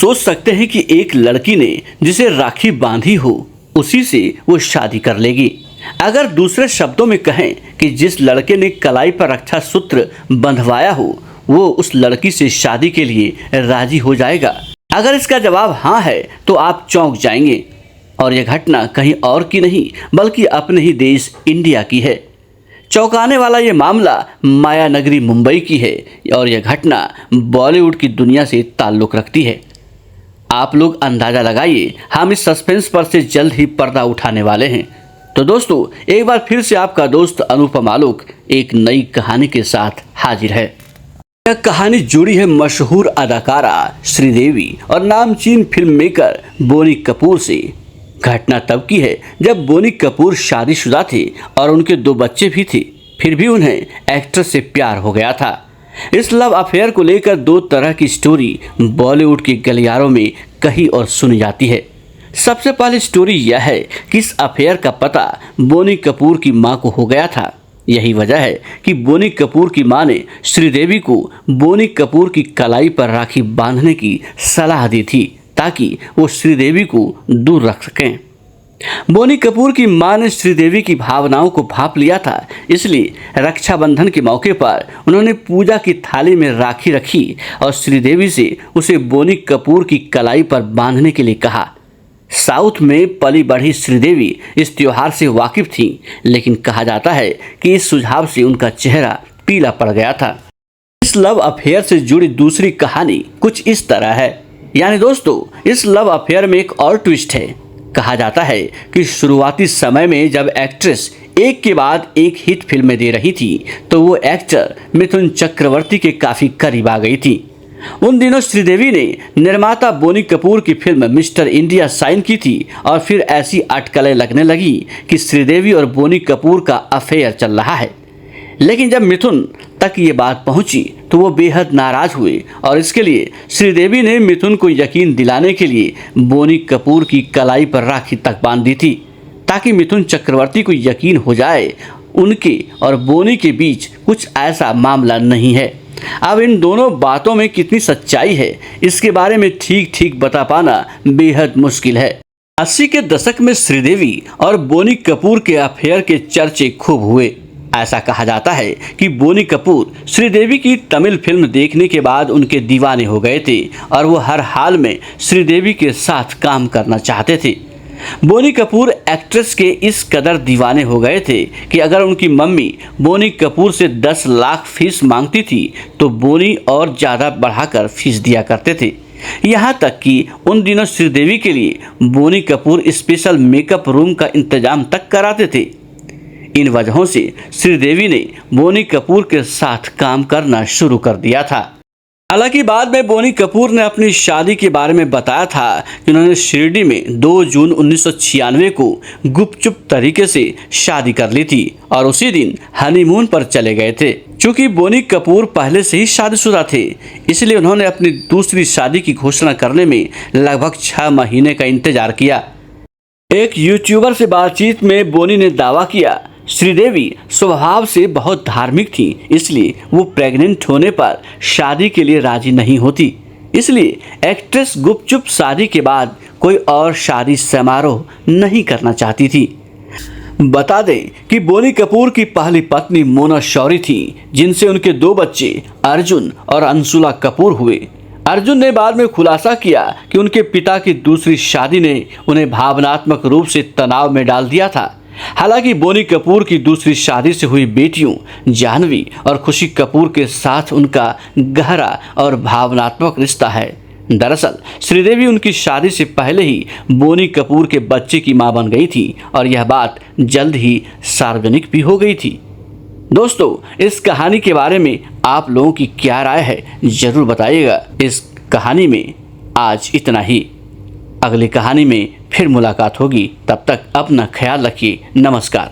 सोच सकते हैं कि एक लड़की ने जिसे राखी बांधी हो उसी से वो शादी कर लेगी। अगर दूसरे शब्दों में कहें कि जिस लड़के ने कलाई पर रक्षा सूत्र बंधवाया हो वो उस लड़की से शादी के लिए राजी हो जाएगा। अगर इसका जवाब हाँ है तो आप चौंक जाएंगे। और यह घटना कहीं और की नहीं बल्कि अपने ही देश इंडिया की है। चौंकाने वाला ये मामला माया नगरी मुंबई की है और यह घटना बॉलीवुड की दुनिया से ताल्लुक़ रखती है। आप लोग अंदाज़ा लगाइए, हम इस सस्पेंस पर से जल्द ही पर्दा उठाने वाले हैं। तो दोस्तों, एक बार फिर से आपका दोस्त अनुपम आलोक एक नई कहानी के साथ हाजिर है। यह कहानी जुड़ी है मशहूर अदाकारा श्रीदेवी और नामचीन फिल्म मेकर बोनी कपूर से। घटना तब की है जब बोनी कपूर शादीशुदा थे और उनके 2 बच्चे भी थे। फिर भी उन्हें एक्ट्रेस से प्यार हो गया था। इस लव अफेयर को लेकर 2 तरह की स्टोरी बॉलीवुड के गलियारों में कही और सुनी जाती है। सबसे पहले स्टोरी यह है कि इस अफेयर का पता बोनी कपूर की मां को हो गया था। यही वजह है कि बोनी कपूर की मां ने श्रीदेवी को बोनी कपूर की कलाई पर राखी बांधने की सलाह दी थी ताकि वो श्रीदेवी को दूर रख सकें। बोनी कपूर की मां ने श्रीदेवी की भावनाओं को भांप लिया था, इसलिए रक्षाबंधन के मौके पर उन्होंने पूजा की थाली में राखी रखी और श्रीदेवी से उसे बोनी कपूर की कलाई पर बांधने के लिए कहा। साउथ में पली बढ़ी श्रीदेवी इस त्योहार से वाकिफ थी, लेकिन कहा जाता है कि इस सुझाव से उनका चेहरा पीला पड़ गया था। इस लव अफेयर से जुड़ी दूसरी कहानी कुछ इस तरह है। यानी दोस्तों, इस लव अफेयर में एक और ट्विस्ट है। कहा जाता है कि शुरुआती समय में जब एक्ट्रेस एक के बाद एक हिट फिल्में दे रही थी तो वो एक्टर मिथुन चक्रवर्ती के काफ़ी करीब आ गई थी। उन दिनों श्रीदेवी ने निर्माता बोनी कपूर की फिल्म मिस्टर इंडिया साइन की थी और फिर ऐसी अटकलें लगने लगी कि श्रीदेवी और बोनी कपूर का अफेयर चल रहा है। लेकिन जब मिथुन तक ये बात पहुंची तो वो बेहद नाराज हुए और इसके लिए श्रीदेवी ने मिथुन को यकीन दिलाने के लिए बोनी कपूर की कलाई पर राखी तक बांध दी थी ताकि मिथुन चक्रवर्ती को यकीन हो जाए उनके और बोनी के बीच कुछ ऐसा मामला नहीं है। अब इन दोनों बातों में कितनी सच्चाई है इसके बारे में ठीक ठीक बता पाना बेहद मुश्किल है। 80 के दशक में श्रीदेवी और बोनी कपूर के अफेयर के चर्चे खूब हुए। ऐसा कहा जाता है कि बोनी कपूर श्रीदेवी की तमिल फिल्म देखने के बाद उनके दीवाने हो गए थे और वो हर हाल में श्रीदेवी के साथ काम करना चाहते थे। बोनी कपूर एक्ट्रेस के इस कदर दीवाने हो गए थे कि अगर उनकी मम्मी बोनी कपूर से 10 लाख फीस मांगती थी तो बोनी और ज़्यादा बढ़ाकर फीस दिया करते थे। यहाँ तक कि उन दिनों श्रीदेवी के लिए Boney Kapoor special makeup room का इंतजाम तक कराते थे। इन वजहों से श्रीदेवी ने बोनी कपूर के साथ काम करना शुरू कर दिया था। हालांकि बाद में बोनी कपूर ने अपनी शादी के बारे में बताया था कि उन्होंने शिरडी में 2 जून 1996 को गुपचुप तरीके से शादी कर ली थी और उसी दिन हनीमून पर चले गए थे। चूँकि बोनी कपूर पहले से ही शादीशुदा थे इसलिए उन्होंने अपनी दूसरी शादी की घोषणा करने में लगभग 6 महीने का इंतजार किया। एक यूट्यूबर से बातचीत में बोनी ने दावा किया श्रीदेवी स्वभाव से बहुत धार्मिक थी, इसलिए वो प्रेग्नेंट होने पर शादी के लिए राजी नहीं होती। इसलिए एक्ट्रेस गुपचुप शादी के बाद कोई और शादी समारोह नहीं करना चाहती थी। बता दें कि बोनी कपूर की पहली पत्नी मोना शौरी थी जिनसे उनके 2 बच्चे अर्जुन और अंशुला कपूर हुए। अर्जुन ने बाद में खुलासा किया कि उनके पिता की दूसरी शादी ने उन्हें भावनात्मक रूप से तनाव में डाल दिया था। हालांकि बोनी कपूर की दूसरी शादी से हुई बेटियों जाह्नवी और खुशी कपूर के साथ उनका गहरा और भावनात्मक रिश्ता है। दरअसल श्रीदेवी उनकी शादी से पहले ही बोनी कपूर के बच्चे की मां बन गई थी और यह बात जल्द ही सार्वजनिक भी हो गई थी। दोस्तों, इस कहानी के बारे में आप लोगों की क्या राय है ज़रूर बताइएगा। इस कहानी में आज इतना ही। अगली कहानी में फिर मुलाकात होगी, तब तक अपना ख्याल रखिए। नमस्कार।